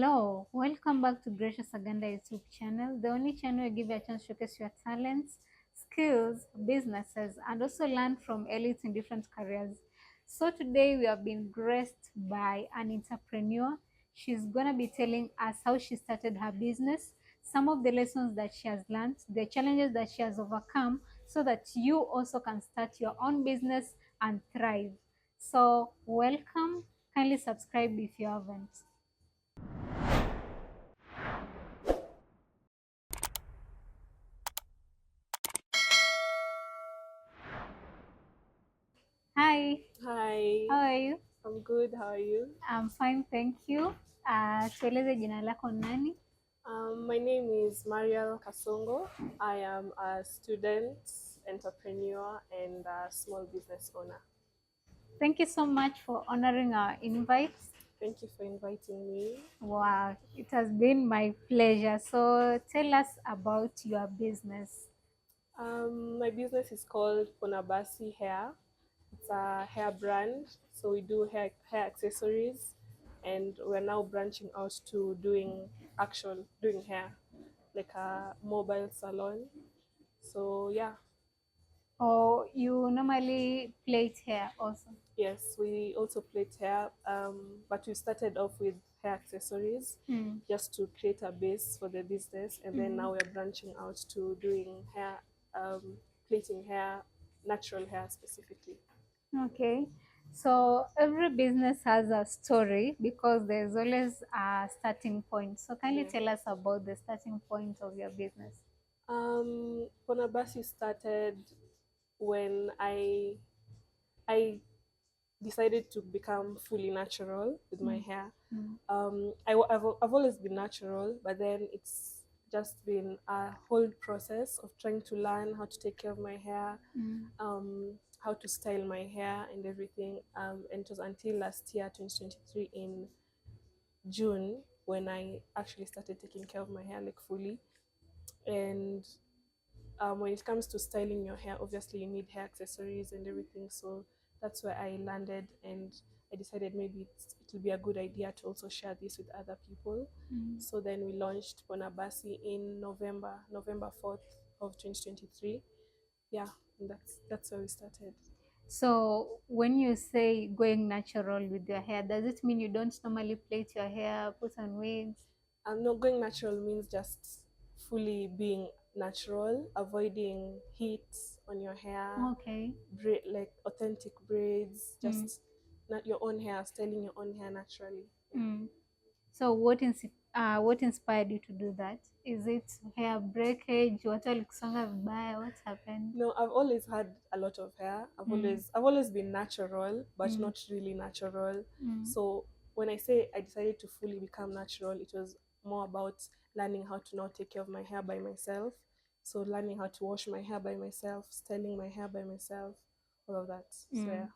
Hello, welcome back to Gracious Aganda YouTube channel, the only channel where give you a chance to showcase your talents, skills, businesses, and also learn from elites in different careers. So today we have been graced by an entrepreneur. She's gonna be telling us how she started her business, some of the lessons that she has learned, the challenges that she has overcome, so that you also can start your own business and thrive. So welcome. Kindly subscribe if you haven't. Hi, Hi, how are you? I'm good. How are you? I'm fine, thank you. Tueleze jina lako nani? My name is Mariel Kasongo. I am a student, entrepreneur, and a small business owner. Thank you so much for honoring our invite. Thank you for inviting me. Wow, it has been my pleasure. So tell us about your business. My business is called Ponabasi Hair. It's a hair brand, so we do hair accessories, and we're now branching out to doing hair, like a mobile salon. So yeah. Or you normally plait hair also? Yes, we also plait hair, but we started off with hair accessories Mm. just to create a base for the business, and then now we're branching out to doing hair, plaiting hair, natural hair specifically. Okay. So every business has a story because there's always a starting point. So kindly Yeah. tell us about the starting point of your business. Ponabasi started when I decided to become fully natural with my Mm. hair. Mm. I've always been natural, but then it's just been a whole process of trying to learn how to take care of my hair, Mm. how to style my hair and everything. And it was until last year, 2023, in June, when I actually started taking care of my hair like fully. And when it comes to styling your hair, obviously you need hair accessories and everything. So that's where I landed, and I decided maybe it will be a good idea to also share this with other people. Mm. So then we launched Bonabasi in November 4th of 2023. Yeah, and that's where we started. So when you say going natural with your hair, does it mean you don't normally plait your hair, put on wigs? Not going natural means just fully being natural, avoiding heat on your hair, Okay. like authentic braids, Mm. just not your own hair, styling your own hair naturally. Yeah. Mm. So what inspired you to do that? Is it hair breakage? Watu walikusonga vibaya? What happened? No, I've always had a lot of hair. Mm. I've always been natural, but Mm. not really natural. Mm. So when I say I decided to fully become natural, it was more about learning how to now take care of my hair by myself. So learning how to wash my hair by myself, styling my hair by myself, all of that. So Mm. yeah.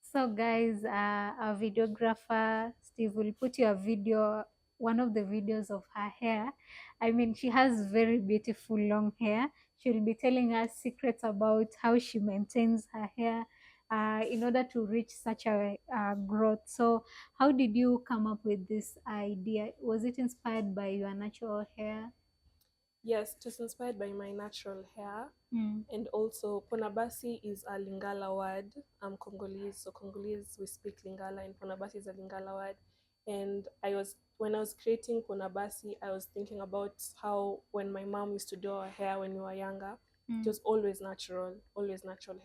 So guys, our videographer Steve will put your video, one of the videos of her hair. I mean, she has very beautiful long hair. She'll be telling us secrets about how she maintains her hair in order to reach such a growth. So how did you come up with this idea? Was it inspired by your natural hair? Yes, it was inspired by my natural hair. Mm. And also, Ponabasi is a Lingala word. I'm Congolese, so Congolese we speak Lingala, and Ponabasi is a Lingala word. And when I was creating Ponabasi, I was thinking about how when my mom used to do our hair when we were younger, it Mm. was always natural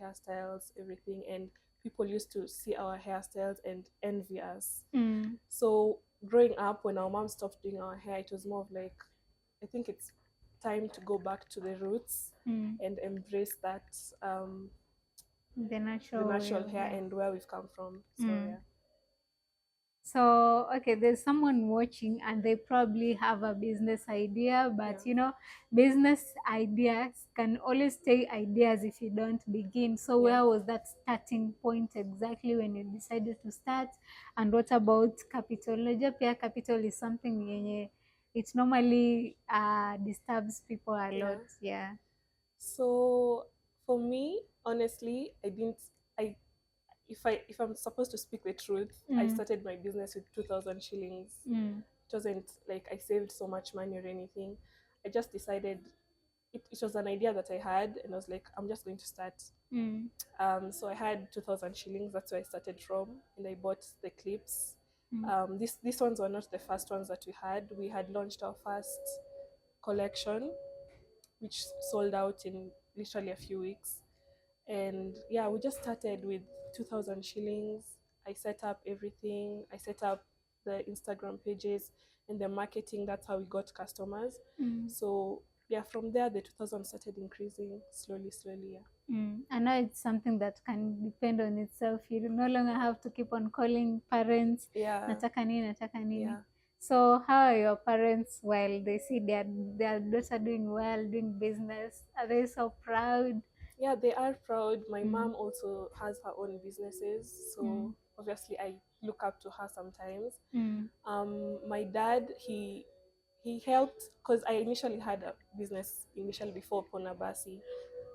hairstyles, everything. And people used to see our hairstyles and envy us. Mm. So growing up, when our mom stopped doing our hair, it was more of like, I think it's time to go back to the roots Mm. and embrace that, The the natural way natural of hair hair. and where we've come from. So Mm. yeah. So, okay, there's someone watching and they probably have a business idea, but Yeah. business ideas can always stay ideas if you don't begin. So, Yeah. where was that starting point exactly when you decided to start? And what about capital? Unajua pia capital is something yenye it normally disturbs people a Yeah. lot. Yeah. So for me, honestly, I didn't. I if I'm supposed to speak the truth, I Mm. started my business with 2,000 shillings. Mm. It wasn't like I saved so much money or anything. I just decided it was an idea that I had, and I was like, I'm just going to start. Mm. So I had 2,000 shillings. That's where I started from, and I bought the clips. Mm. These ones were not the first ones that we had. We had launched our first collection, which sold out in literally a few weeks. And yeah, we just started with 2,000 shillings. I set up everything. I set up the Instagram pages and the marketing. That's how we got customers. Mm. So yeah, from there the 2,000 started increasing slowly, slowly. Yeah. Mm. And now it's something that can depend on itself. You no longer have to keep on calling parents, Yeah. nataka nini, nataka nini. Yeah. So how are your parents while they see their daughter doing well, doing business? Are they so proud? Yeah, they are proud. My Mm. mom also has her own businesses, so Mm. obviously I look up to her sometimes. Mm. My dad, he helped because I initially had a business initially before Ponabasi,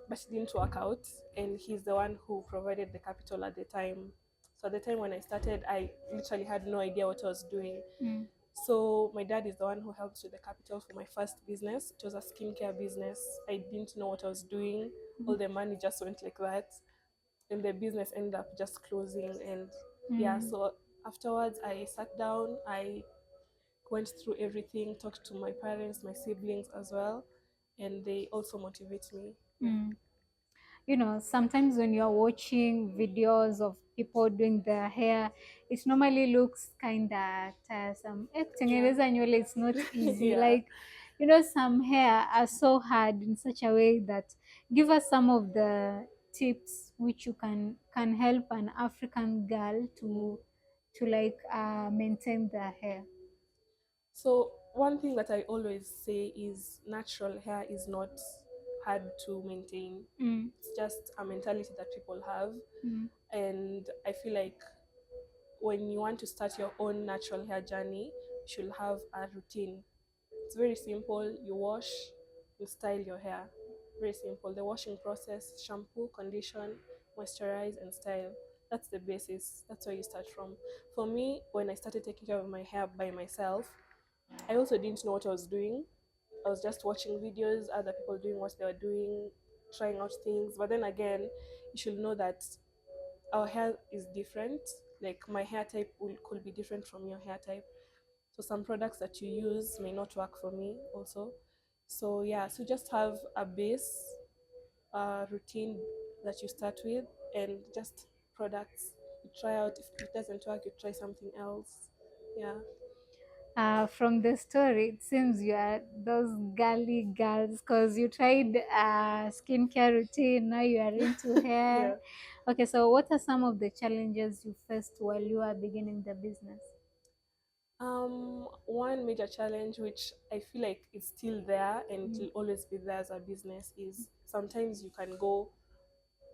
but it didn't work out, and he's the one who provided the capital at the time. So at the time when I started, I literally had no idea what I was doing. Mm. So my dad is the one who helped with the capital for my first business. It was a skincare business. I didn't know what I was doing. All the money just went like that, and the business ended up just closing. And yeah, Mm. so afterwards I sat down. I went through everything, talked to my parents, my siblings as well, and they also motivate me. Yeah. Mm. You know, sometimes when you're watching videos of people doing their hair, it normally looks kind of tiresome. Yeah. Kutengeneza nywele, it's not easy. Yeah. Like, you know, some hair are so hard in such a way that give us some of the tips which you can help an African girl Mm. to like maintain their hair. So one thing that I always say is natural hair is not hard to maintain. Mm. It's just a mentality that people have, Mm. and I feel like when you want to start your own natural hair journey, you should have a routine. It's very simple. You wash, you style your hair. Very simple. The washing process: shampoo, condition, moisturize, and style. That's the basis. That's where you start from. For me, when I started taking care of my hair by myself, I also didn't know what I was doing. I was just watching videos, other people doing what they were doing, trying out things. But then again, you should know that our hair is different. Like my hair type could be different from your hair type. So some products that you use may not work for me also. So yeah, so just have a base routine that you start with, and just products. You try out. If it doesn't work, you try something else. Yeah. From the story, it seems you are those girly girls because you tried skincare routine, now you are into hair. Yeah. Okay, so what are some of the challenges you faced while you are beginning the business? One major challenge which I feel like is still there and Mm. will always be there as a business is sometimes you can go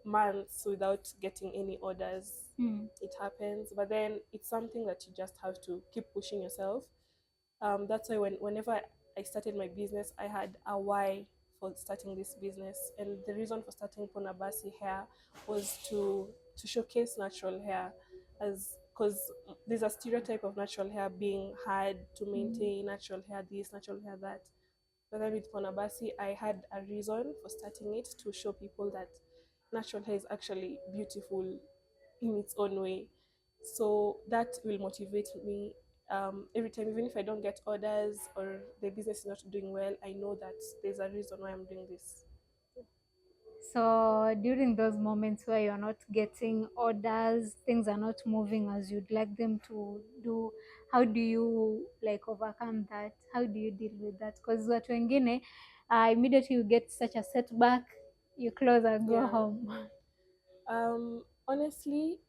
months without getting any orders. Mm. It happens, but then it's something that you just have to keep pushing yourself. That's why whenever I started my business, I had a why for starting this business, and the reason for starting Ponabasi Hair was to showcase natural hair, as because there's a stereotype of natural hair being hard to Mm. maintain, natural hair this, natural hair that. But then with Ponabasi, I had a reason for starting it to show people that natural hair is actually beautiful in its own way. So that will motivate me every time, even if I don't get orders or the business is not doing well, I know that there's a reason why I'm doing this. So during those moments where you're not getting orders, things are not moving as you'd like them to do, how do you like overcome that? How do you deal with that? Because watu wengine immediately you get such a setback, you close and go Yeah. home. Honestly,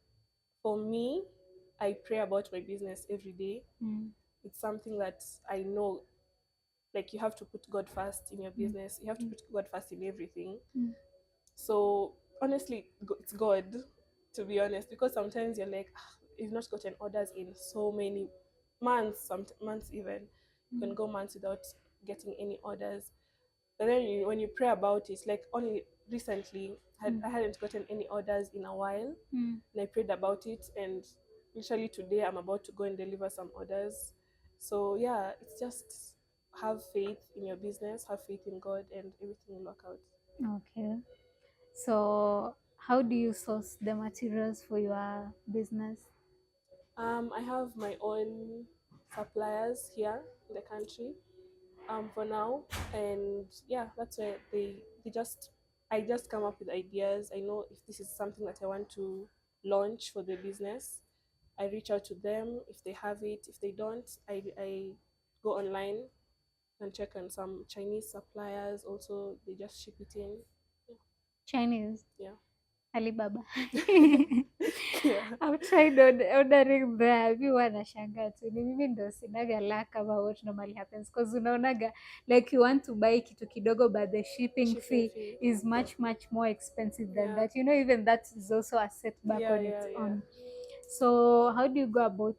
for me, I pray about my business every day. Mm. It's something that I know, like you have to put God first in your Mm. business. You have to Mm. put God first in everything. Mm. So honestly, it's God, to be honest, because sometimes you're like, "Ah, you've not gotten orders in so many months, some months even. You can Mm. go months without getting any orders. But then when you pray about it, like only recently, Mm. I hadn't gotten any orders in a while, Mm. and I prayed about it, and literally today I'm about to go and deliver some orders, So yeah, it's just have faith in your business, have faith in God, and everything will work out. Okay. So how do you source the materials for your business? I have my own suppliers here in the country, for now, and yeah, that's where they just I just come up with ideas. I know if this is something that I want to launch for the business, I reach out to them. If they have it, if they don't, I go online and check on some Chinese suppliers. Also, they just ship it in. Chinese, Yeah, Alibaba. yeah, I've tried ordering there. Mi wanashangaa tu ni mimi ndo sinaga luck about what normally happens because unaonaga like you want to buy kitu kidogo but the shipping shipping fee fee. is much more expensive than Yeah, that. You know, even that is also a setback yeah, on yeah, its yeah. own. So how do you go about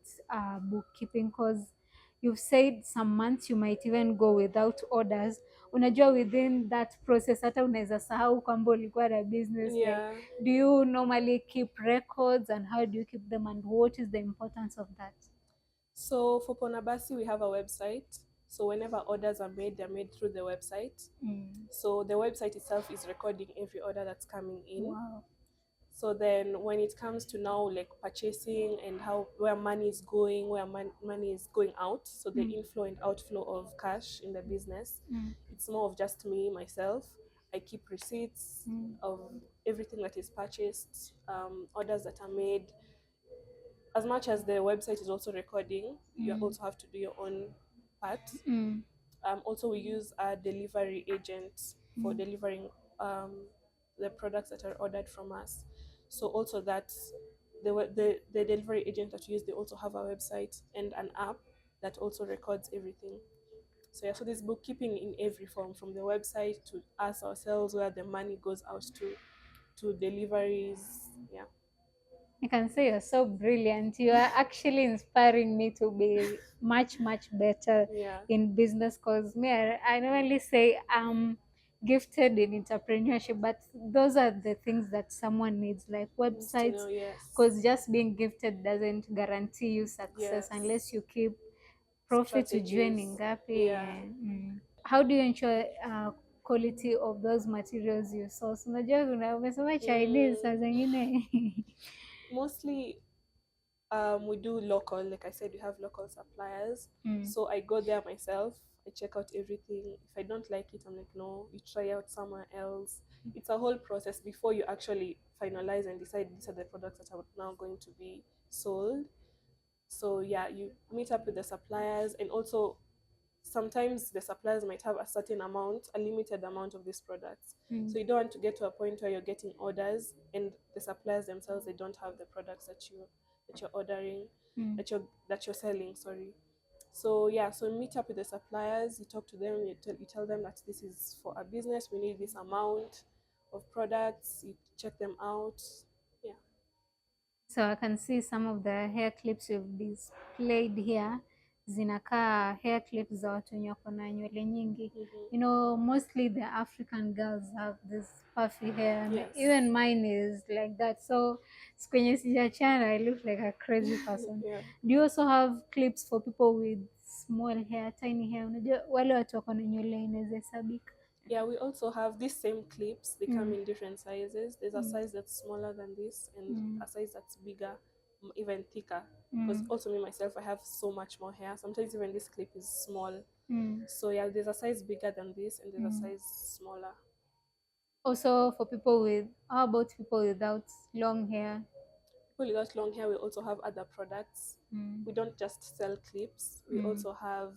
bookkeeping? Because you've said some months you might even go without orders. Unajua within that process hata unaweza sahau kwamba ulikuwa na business. Like, Yeah. do you normally keep records and how do you keep them and what is the importance of that? So for Ponabasi, we have a website. So whenever orders are made, they're made through the website. Mm. So the website itself is recording every order that's coming in. Wow. So then when it comes to now like purchasing and how where money is going, where money is going out, so the inflow and outflow of cash in the business, Mm. it's more of just me myself. I keep receipts Mm. of everything that is purchased, orders that are made. As much as the website is also recording, you Mm. also have to do your own part. Mm. Also, we use a delivery agent for Mm. delivering the products that are ordered from us. So also that the delivery agent that we use, they also have a website and an app that also records everything. So yeah, so there's bookkeeping in every form, from the website to us ourselves, where the money goes out to deliveries. Yeah. I can say you're so brilliant. You are actually inspiring me to be much better Yeah. in business because me, I normally say I'm gifted in entrepreneurship, but those are the things that someone needs, like Needs to websites, know, yes. because just being gifted doesn't guarantee you success Yes. unless you keep profit ujue ni Strategies. ngapi. Yeah. How do you ensure quality of those materials you source? Unajua umesema Chinese saa Mm, zingine. mostly we do local, like I said, we have local suppliers. Mm. So I go there myself, I check out everything. If I don't like it, I'm like, no, you try out somewhere else. It's a whole process before you actually finalize and decide these are the products that are now going to be sold. So yeah, you meet up with the suppliers, and also sometimes the suppliers might have a certain amount, a limited amount of these products. Mm. So you don't want to get to a point where you're getting orders and the suppliers themselves, they don't have the products that you're ordering, Mm. that you're selling. Sorry. So yeah, so meet up with the suppliers. You talk to them. You tell them that this is for a business. We need this amount of products. You check them out. Yeah. So I can see some of the hair clips you've displayed here. Zinakaa hair clips za watu wenye wako na nywele nyingi. Mm-hmm. You know, mostly the African girls have this puffy hair and Yes. even mine is like that. So kwenye sijachana, I look like a crazy person. Yeah. Do you also have clips for people with small hair, tiny hair? Unajua wale watu wako na nywele inaweza hesabika. Yeah, we also have these same clips. They come Mm. in different sizes. There's a Mm. size that's smaller than this, and Mm. a size that's bigger, even thicker. Mm. Because also me myself, I have so much more hair. Sometimes even this clip is small. Mm. So yeah, there's a size bigger than this, and there's a Mm. size smaller. Also for people with, how about people without long hair? People without long hair, we also have other products. Mm. We don't just sell clips. We Mm. also have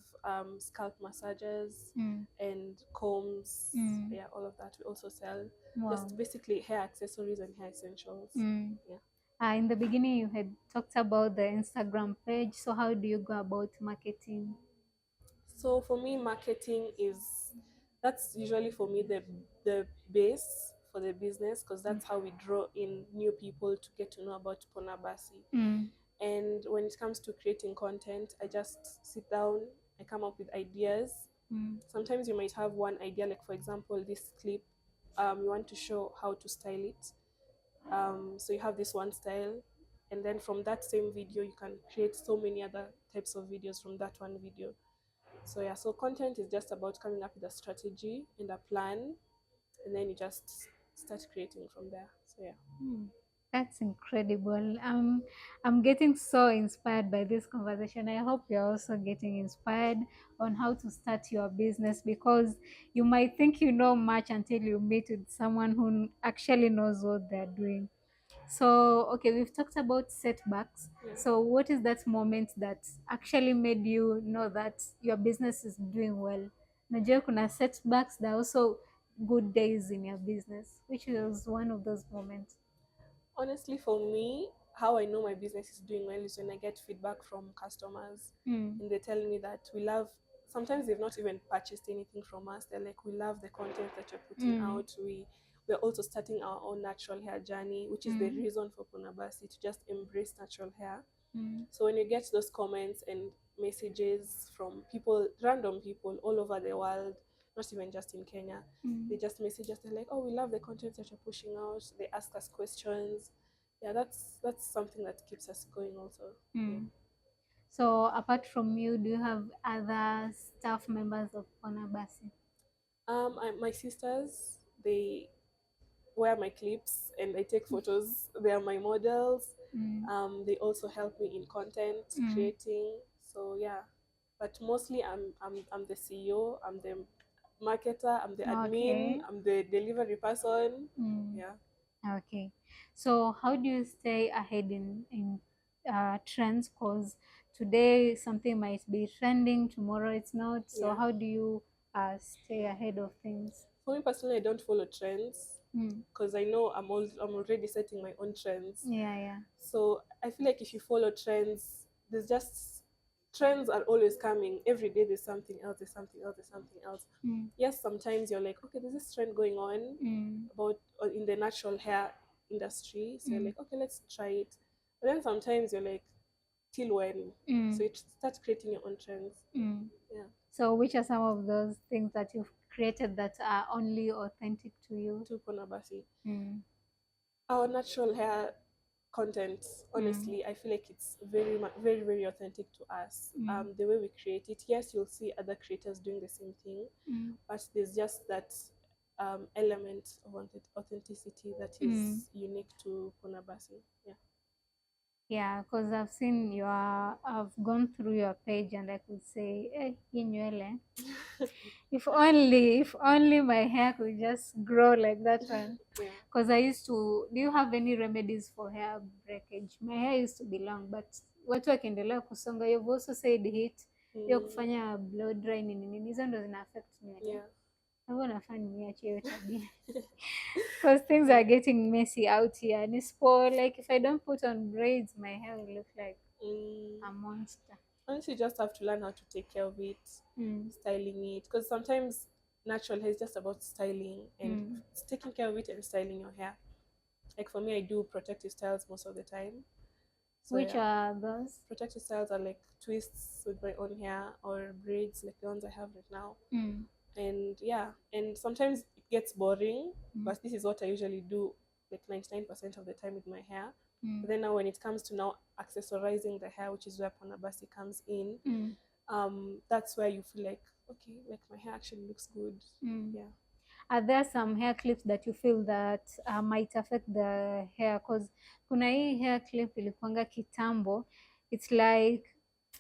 scalp massages Mm. and combs. Mm. Yeah, all of that we also sell. Wow. Just basically hair accessories and hair essentials. Mm. Yeah. In the beginning, you had talked about the Instagram page. So how do you go about marketing? So for me, marketing is that's usually for me the base for the business, because that's how we draw in new people to get to know about Ponabasi. Mm. And when it comes to creating content, I just sit down, I come up with ideas. Mm. Sometimes you might have one idea, like for example, this clip, you want to show how to style it. So you have this one style, and then from that same video you can create so many other types of videos from that one video. So yeah, so content is just about coming up with a strategy and a plan, and then you just start creating from there. So yeah. Hmm. That's incredible. I'm getting so inspired by this conversation. I hope you're also getting inspired on how to start your business, because you might think you know much until you meet with someone who actually knows what they're doing. So, okay, we've talked about setbacks. Yeah. So, what is that moment that actually made you know that your business is doing well? Najua kuna setbacks, there are also good days in your business. Which was one of those moments? Honestly, for me, how I know my business is doing well is when I get feedback from customers Mm, and they tell me that we love. Sometimes they've not even purchased anything from us. They're like, we love the content that you're putting mm, out. We're also starting our own natural hair journey, which is the mm, reason for Punabasi to just embrace natural hair. mm, So when you get those comments and messages from people, random people all over the world, not even just in Kenya, mm, they just message us. They're like, "Oh, we love the content that you're pushing out." They ask us questions. Yeah, that's something that keeps us going. Also, yeah. mm. So, apart from you, do you have other staff members of Onabasi? My sisters, they wear my clips and I take photos. They are my models. Mm, They also help me in content mm. creating. So yeah, but mostly I'm the CEO. I'm the marketer. I'm the admin. Okay. I'm the delivery person. Mm. Yeah, Okay. So how do you stay ahead in trends? Because today something might be trending, tomorrow it's not. So yeah. how do you stay ahead of things? For me personally, I don't follow trends Mm. because I know I'm already setting my own trends. Yeah, yeah. So I feel like if you follow trends, there's just trends are always coming. Every day there's something else, there's something else, there's something else. Mm. Yes, sometimes you're like, okay, there's this trend going on Mm. about in the natural hair industry. So you're Mm. like, okay, let's try it. But then sometimes you're like, till when? So Mm. you start creating your own trends. Mm. Yeah. So which are some of those things that you've created that are only authentic to you? To Konabasi. Mm. Our natural hair content, Mm. honestly, I feel like it's very, very authentic to us. Mm. The way we create it, yes, you'll see other creators doing the same thing, Mm. but there's just that element of authenticity that Mm. is unique to Konabasi. Yeah. Yeah, because I've gone through your page and I could say, eh, hii nywele. If only my hair could just grow like that one. Yeah. Because I used to, do you have any remedies for hair breakage? My hair used to be long, but watu wakiendelea kusonga, you've also said heat, hiyo Mm, kufanya blow dry nini nini, hizo ndo zina affect nywele. yeah. Hivyo nafaa niache hiyo tabia. Because things are Yeah. getting messy out here. And it's for, like, if I don't put on braids, my hair will look like Mm. a monster. Honestly, you just have to learn how to take care of it, Mm. styling it, because sometimes natural hair is just about styling and Mm. taking care of it and styling your hair. Like for me, I do protective styles most of the time. So Which yeah, are those? protective styles are like twists with my own hair or braids like the ones I have right now. Mm. And yeah, and sometimes it gets boring, Mm. but this is what I usually do like 99% of the time with my hair. Mm. But then now when it comes to now accessorizing the hair, which is where Ponabasi comes in, Mm. that's where you feel like, okay, like my hair actually looks good. Mm. Yeah. Are there some hair clips that you feel that might affect the hair? Because kuna hii hair clip ilikuanga kitambo. It's like,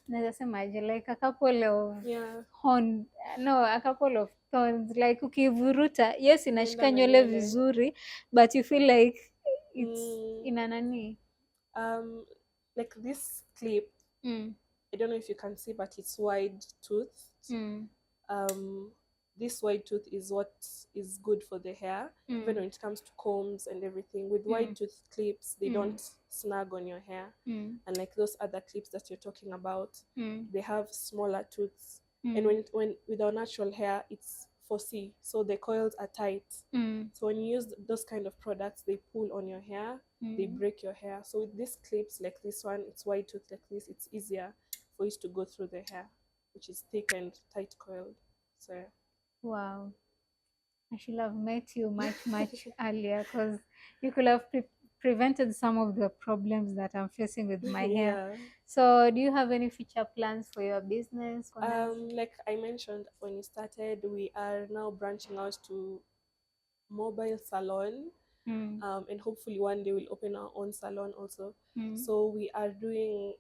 naweza semaje, like a couple of Yeah. horn, no, a couple of thorns. Like ukivuruta, yes, Inaenda inashika na nywele nywele. vizuri, but you feel like it's Mm, ina nani. um, like this clip, Mm. I don't know if you can see, but it's wide toothed. Mm. Um, this wide tooth is what is good for the hair, even Mm. when it comes to combs and everything. With wide Mm. tooth clips, they Mm. don't snag on your hair. Mm. And like those other clips that you're talking about, Mm. they have smaller tooths. And Mm. when with our natural hair, it's 4C, so the coils are tight. Mm. So when you use those kind of products, they pull on your hair, they Mm. break your hair. So with these clips like this one, it's wide tooth like this, it's easier for it to go through the hair, which is thick and tight coiled. So yeah. Wow. I should have met you much, much earlier, because you could have prevented some of the problems that I'm facing with my hair. Yeah. So, do you have any future plans for your business, Konas? Like I mentioned when we started, we are now branching out to mobile salon, Mm, and hopefully one day we'll open our own salon also. mm, So we are doing,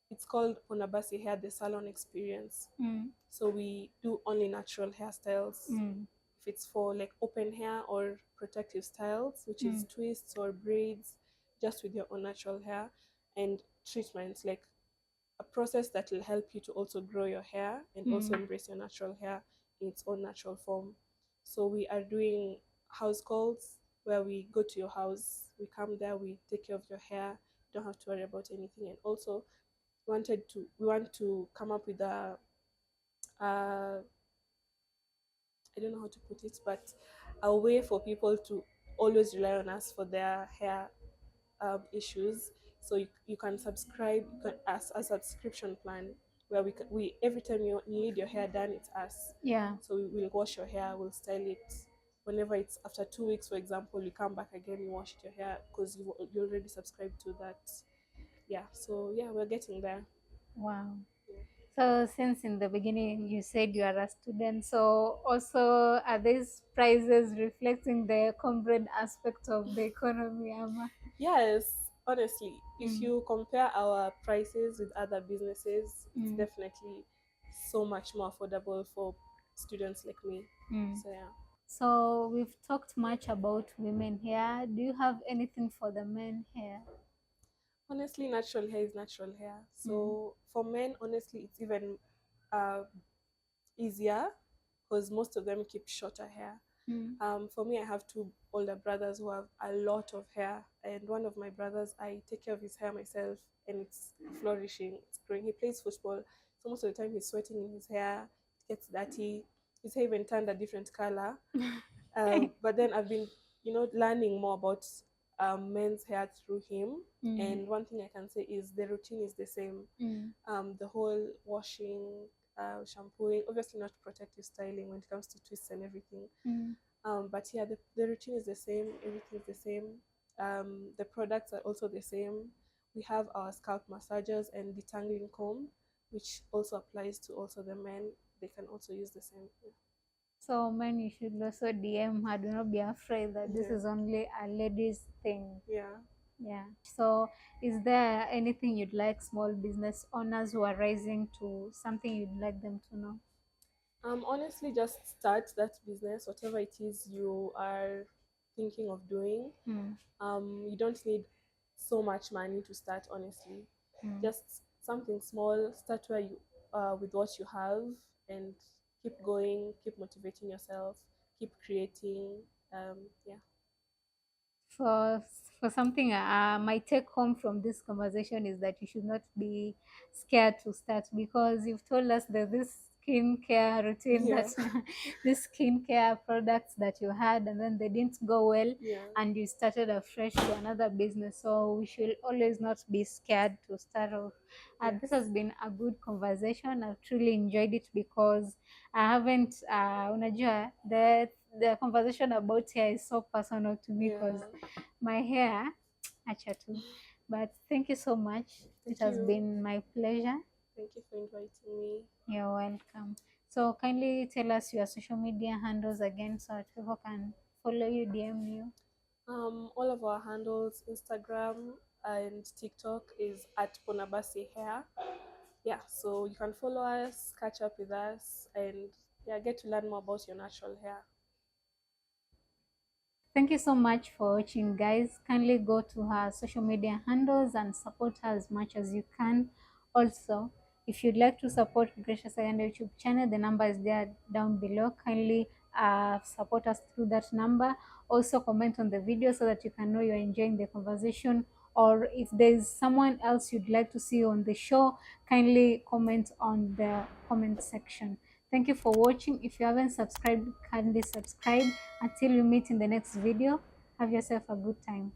it's called Ponabasi Hair, the salon experience. mm, So we do only natural hairstyles. mm, If it's for like open hair or protective styles, which is mm, twists or braids, just with your own natural hair, and treatments like a process that will help you to also grow your hair and also mm, embrace your natural hair in its own natural form. So we are doing house calls where we go to your house, we come there, we take care of your hair, don't have to worry about anything. And also we want to come up with a I don't know how to put it, but a way for people to always rely on us for their hair issues. So you can subscribe, you can as a subscription plan where we every time you need your hair done, it's us. yeah. So we will wash your hair, we'll style it. Whenever it's after 2 weeks, for example, you come back again, you wash your hair because you already subscribed to that. Yeah. So yeah, we're getting there. Wow. Yeah. So, since in the beginning you said you are a student, so also are these prices reflecting the comrade aspect of the economy, Amma? Yes, honestly, if Mm, you compare our prices with other businesses, it's mm, definitely so much more affordable for students like me. mm. So yeah. So, we've talked much about women here. Do you have anything for the men here? Honestly, natural hair is natural hair. Mm, So for men, honestly, it's even uh, easier because most of them keep shorter hair. mm, For me, I have two older brothers who have a lot of hair, and one of my brothers, I take care of his hair myself, and it's flourishing, it's growing. He plays football, so most of the time he's sweating in his hair, it gets dirty. His hair even turned a different color. But then I've been, learning more about men's hair through him. mm, And one thing I can say is the routine is the same. mm, The whole washing, shampooing, obviously not protective styling when it comes to twists and everything. mm. But yeah, the routine is the same, everything is the same. The products are also the same. We have our scalp massagers and detangling comb, which also applies to also the men. They can also use the same. So, men, you should also DM her. Do not be afraid that this Yeah, is only a ladies' thing. yeah. Yeah. So, is there anything you'd like small business owners who are rising to something you'd like them to know? Honestly, just start that business, whatever it is you are thinking of doing. Mm, You don't need so much money to start, honestly. mm. Just something small, start where you with what you have, and keep going, keep motivating yourself, keep creating. Yeah. For something, my take home from this conversation is that you should not be scared to start, because you've told us that this skincare routine that Yeah. this skincare products that you had and then they didn't go well, Yeah. and you started afresh to another business. So we should always not be scared to start off. This Yes. has been a good conversation. I've truly enjoyed it because I haven't unajua, the conversation about hair is so personal to me Yeah. because my hair, acha tu. But thank you so much. It Thank has you. been my pleasure. Thank you for inviting me. You're welcome. So kindly tell us your social media handles again so that people can follow you, DM you. All of our handles, Instagram and TikTok, is at Ponabasi Hair. Yeah, so you can follow us, catch up with us, and yeah, get to learn more about your natural hair. Thank you so much for watching, guys. Kindly go to her social media handles and support her as much as you can. Also, if you'd like to support Gracious Aganda YouTube channel, the number is there down below. Kindly support us through that number. Also, comment on the video so that you can know you're enjoying the conversation. Or if there's someone else you'd like to see on the show, kindly comment on the comment section. Thank you for watching. If you haven't subscribed, kindly subscribe. Until we meet in the next video, have yourself a good time.